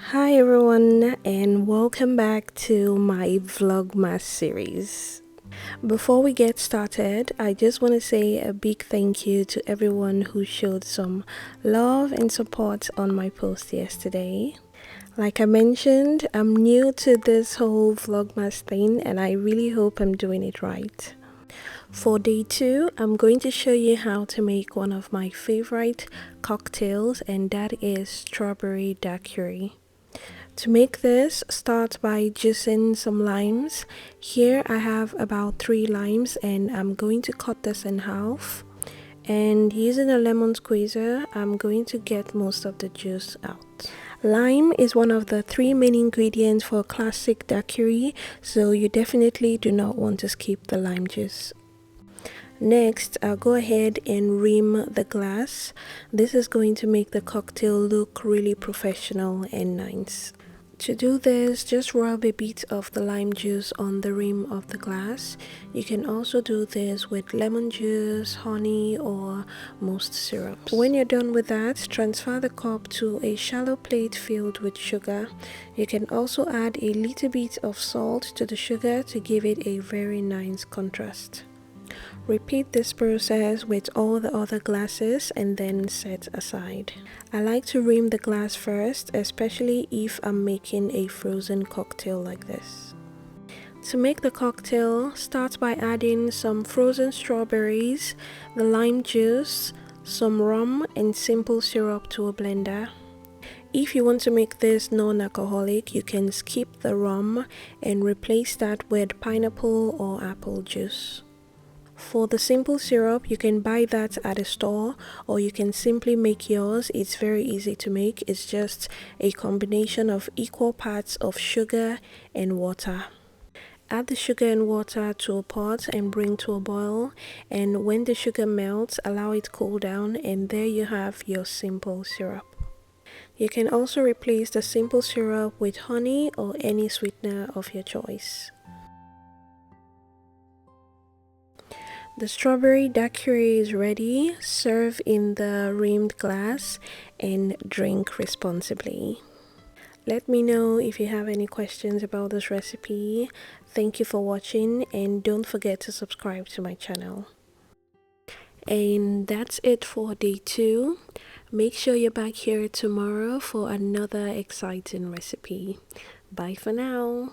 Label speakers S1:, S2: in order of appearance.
S1: Hi everyone, and welcome back to my Vlogmas series. Before we get started, I just want to say a big thank you to everyone who showed some love and support on my post yesterday. Like I mentioned, I'm new to this whole Vlogmas thing and I really hope I'm doing it right. For day 2, I'm going to show you how to make one of my favorite cocktails, and that is strawberry daiquiri. To make this, start by juicing some limes. Here I have about 3 limes and I'm going to cut this in half. And using a lemon squeezer, I'm going to get most of the juice out. Lime is one of the 3 main ingredients for classic daiquiri, so you definitely do not want to skip the lime juice. Next, I'll go ahead and rim the glass. This is going to make the cocktail look really professional and nice. To do this, just rub a bit of the lime juice on the rim of the glass. You can also do this with lemon juice, honey, or most syrups. When you're done with that, transfer the cup to a shallow plate filled with sugar. You can also add a little bit of salt to the sugar to give it a very nice contrast. Repeat this process with all the other glasses and then set aside. I like to rim the glass first, especially if I'm making a frozen cocktail like this. To make the cocktail, start by adding some frozen strawberries, the lime juice, some rum and simple syrup to a blender. If you want to make this non-alcoholic, you can skip the rum and replace that with pineapple or apple juice. For the simple syrup, you can buy that at a store or you can simply make yours. It's very easy to make. It's just a combination of equal parts of sugar and water. Add the sugar and water to a pot and bring to a boil, and when the sugar melts, allow it cool down, and there you have your simple syrup. You can also replace the simple syrup with honey or any sweetener of your choice. The strawberry daiquiri is ready. Serve in the rimmed glass and drink responsibly. Let me know if you have any questions about this recipe. Thank you for watching and don't forget to subscribe to my channel. And that's it for day 2. Make sure you're back here tomorrow for another exciting recipe. Bye for now.